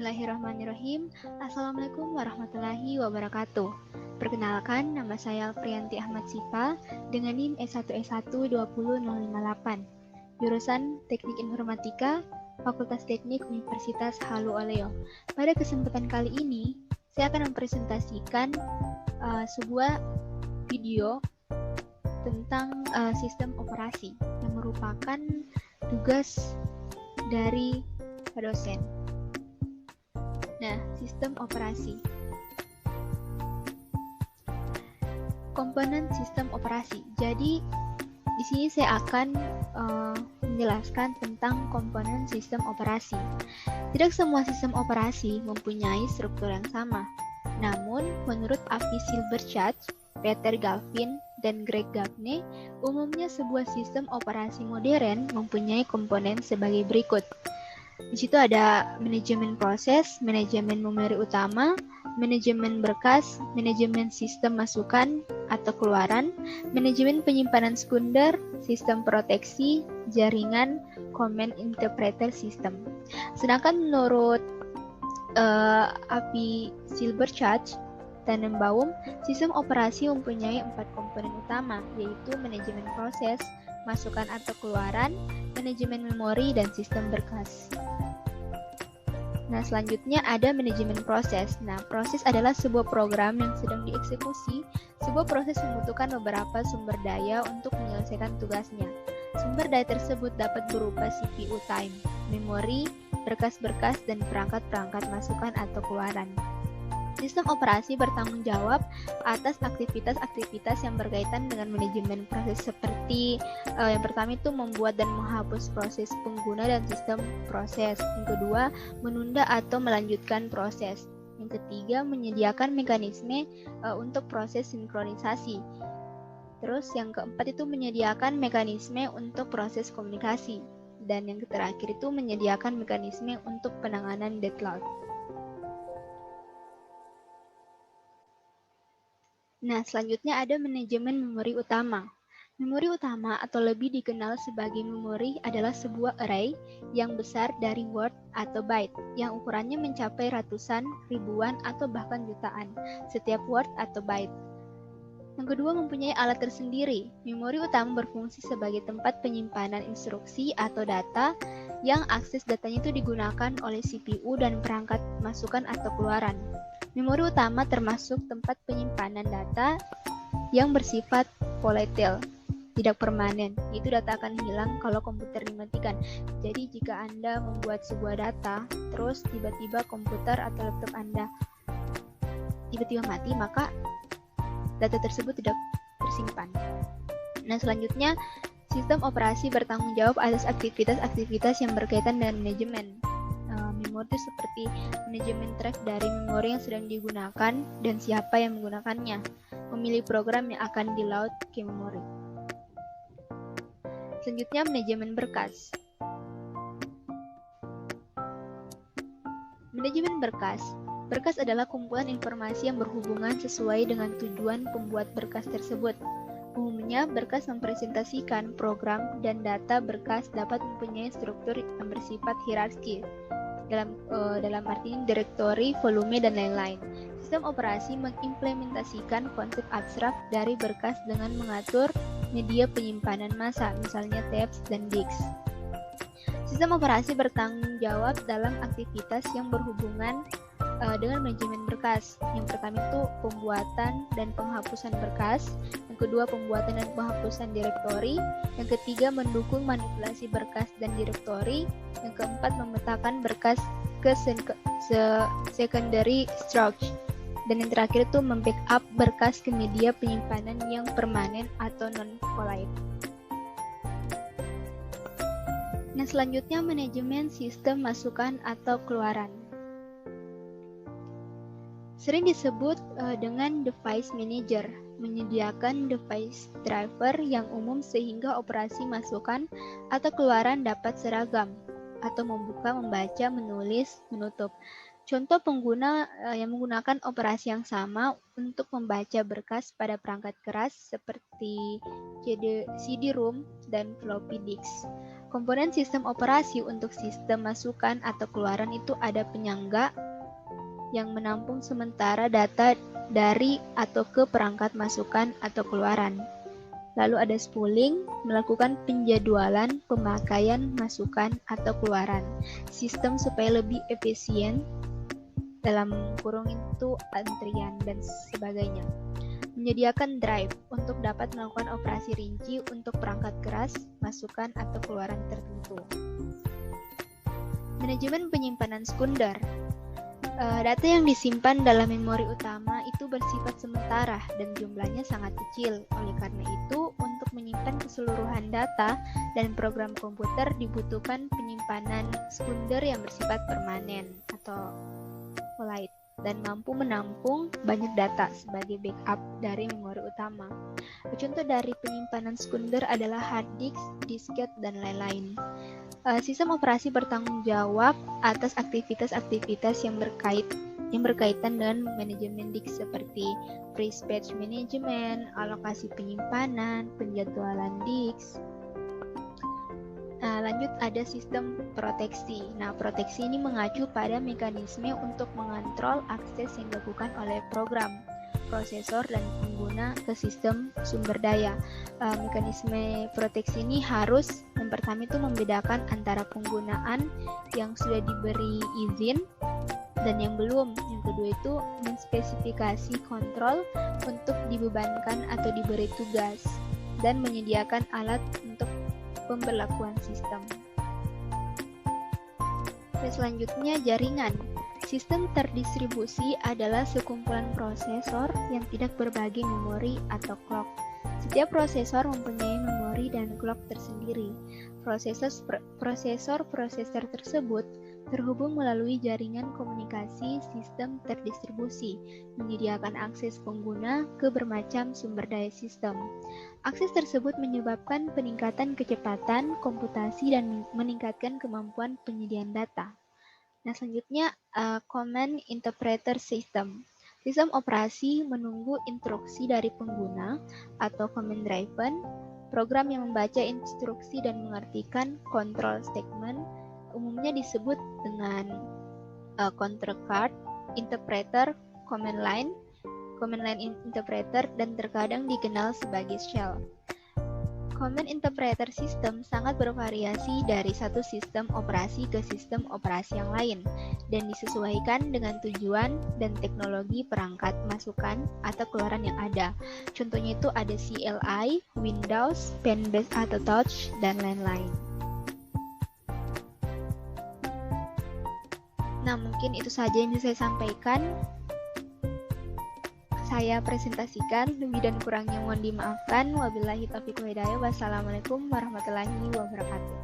Bismillahirrahmanirrahim. Assalamualaikum warahmatullahi wabarakatuh. Perkenalkan, nama saya Priyanti Ahmad Sifa dengan NIM S1S1 20058. Jurusan Teknik Informatika, Fakultas Teknik Universitas Halu Oleo. Pada kesempatan kali ini, saya akan mempresentasikan sebuah video tentang sistem operasi yang merupakan tugas dari dosen. Nah, sistem operasi. Komponen sistem operasi. Jadi, di sini saya akan menjelaskan tentang komponen sistem operasi. Tidak semua sistem operasi mempunyai struktur yang sama. Namun, menurut Avi Silberschatz, Peter Galvin, dan Greg Gaffney, umumnya sebuah sistem operasi modern mempunyai komponen sebagai berikut. Di situ ada manajemen proses, manajemen memori utama, manajemen berkas, manajemen sistem masukan atau keluaran, manajemen penyimpanan sekunder, sistem proteksi, jaringan, command interpreter system. Sedangkan menurut Avi Silberschatz, Tannenbaum, sistem operasi mempunyai 4 komponen utama, yaitu manajemen proses, masukan atau keluaran, manajemen memori, dan sistem berkas. Nah, selanjutnya ada manajemen proses. Nah, proses adalah sebuah program yang sedang dieksekusi. Sebuah proses membutuhkan beberapa sumber daya untuk menyelesaikan tugasnya. Sumber daya tersebut dapat berupa CPU time, memori, berkas-berkas, dan perangkat-perangkat masukan atau keluaran. Sistem operasi bertanggung jawab atas aktivitas-aktivitas yang berkaitan dengan manajemen proses seperti yang pertama itu membuat dan menghapus proses pengguna dan sistem proses. Yang kedua, menunda atau melanjutkan proses. Yang ketiga, menyediakan mekanisme untuk proses sinkronisasi. Terus yang keempat itu menyediakan mekanisme untuk proses komunikasi. Dan yang terakhir itu menyediakan mekanisme untuk penanganan deadlock. Nah, selanjutnya ada manajemen memori utama. Memori utama atau lebih dikenal sebagai memori adalah sebuah array yang besar dari word atau byte yang ukurannya mencapai ratusan, ribuan, atau bahkan jutaan setiap word atau byte. Yang kedua, mempunyai alat tersendiri. Memori utama berfungsi sebagai tempat penyimpanan instruksi atau data yang akses datanya itu digunakan oleh CPU dan perangkat masukan atau keluaran. Memori utama termasuk tempat penyimpanan data yang bersifat volatile, tidak permanen, yaitu data akan hilang kalau komputer dimatikan. Jadi jika Anda membuat sebuah data, terus tiba-tiba komputer atau laptop Anda tiba-tiba mati, maka data tersebut tidak tersimpan. Nah, selanjutnya, sistem operasi bertanggung jawab atas aktivitas-aktivitas yang berkaitan dengan manajemen. Memori itu seperti manajemen track dari memori yang sedang digunakan dan siapa yang menggunakannya, memilih program yang akan di-load ke memori. Selanjutnya, manajemen berkas. Manajemen berkas. Berkas adalah kumpulan informasi yang berhubungan sesuai dengan tujuan pembuat berkas tersebut. Umumnya, berkas mempresentasikan program dan data berkas dapat mempunyai struktur yang bersifat hierarki. Dalam arti direktori, volume, dan lain-lain. Sistem operasi mengimplementasikan konsep abstrak dari berkas dengan mengatur media penyimpanan massa, misalnya tapes dan disks. Sistem operasi bertanggung jawab dalam aktivitas yang berhubungan dengan manajemen berkas. Yang pertama itu pembuatan dan penghapusan berkas. Yang kedua, pembuatan dan penghapusan direktori. Yang ketiga, mendukung manipulasi berkas dan direktori. Yang keempat, memetakan berkas ke secondary storage. Dan yang terakhir itu membackup berkas ke media penyimpanan yang permanen atau non-volatile. Nah, selanjutnya manajemen sistem masukan atau keluaran. Sering disebut dengan device manager, menyediakan device driver yang umum sehingga operasi masukan atau keluaran dapat seragam, atau membuka, membaca, menulis, menutup. Contoh pengguna yang menggunakan operasi yang sama untuk membaca berkas pada perangkat keras seperti CD-ROM dan floppy disk. Komponen sistem operasi untuk sistem masukan atau keluaran itu ada penyangga yang menampung sementara data dari atau ke perangkat masukan atau keluaran. Lalu ada spooling, melakukan penjadwalan pemakaian masukan atau keluaran sistem supaya lebih efisien, dalam kurung itu antrian dan sebagainya. Menyediakan drive untuk dapat melakukan operasi rinci untuk perangkat keras, masukan atau keluaran tertentu. Manajemen penyimpanan sekunder. Data yang disimpan dalam memori utama itu bersifat sementara dan jumlahnya sangat kecil. Oleh karena itu, untuk menyimpan keseluruhan data dan program komputer dibutuhkan penyimpanan sekunder yang bersifat permanen atau flight dan mampu menampung banyak data sebagai backup dari memori utama. Contoh dari penyimpanan sekunder adalah hard disk, disket, dan lain-lain. Sistem operasi bertanggung jawab atas aktivitas-aktivitas yang berkaitan dengan manajemen disk seperti pre-patch management, alokasi penyimpanan, penjadwalan disk. Lanjut ada sistem proteksi. Proteksi ini mengacu pada mekanisme untuk mengontrol akses yang dilakukan oleh program, prosesor, dan pengguna ke sistem sumber daya. Mekanisme proteksi ini harus yang pertama itu membedakan antara penggunaan yang sudah diberi izin dan yang belum. Yang kedua itu menspesifikasi kontrol untuk dibebankan atau diberi tugas dan menyediakan alat untuk pemberlakuan sistem. Selanjutnya jaringan. Sistem terdistribusi adalah sekumpulan prosesor yang tidak berbagi memori atau clock. Setiap prosesor mempunyai memori dan clock tersendiri. Prosesor tersebut terhubung melalui jaringan komunikasi sistem terdistribusi, menyediakan akses pengguna ke bermacam sumber daya sistem. Akses tersebut menyebabkan peningkatan kecepatan komputasi dan meningkatkan kemampuan penyediaan data. Selanjutnya Command Interpreter System. Sistem operasi menunggu instruksi dari pengguna atau command driven, program yang membaca instruksi dan mengartikan control statement, umumnya disebut dengan control card, interpreter, command line interpreter, dan terkadang dikenal sebagai shell. Command Interpreter System sangat bervariasi dari satu sistem operasi ke sistem operasi yang lain dan disesuaikan dengan tujuan dan teknologi perangkat masukan atau keluaran yang ada. Contohnya itu ada CLI, Windows, Pen-based atau Touch, dan lain-lain. Mungkin itu saja yang bisa saya sampaikan. Saya presentasikan, lebih dan kurangnya mohon dimaafkan. Wabillahi taufiq wal hidayah. Wassalamualaikum warahmatullahi wabarakatuh.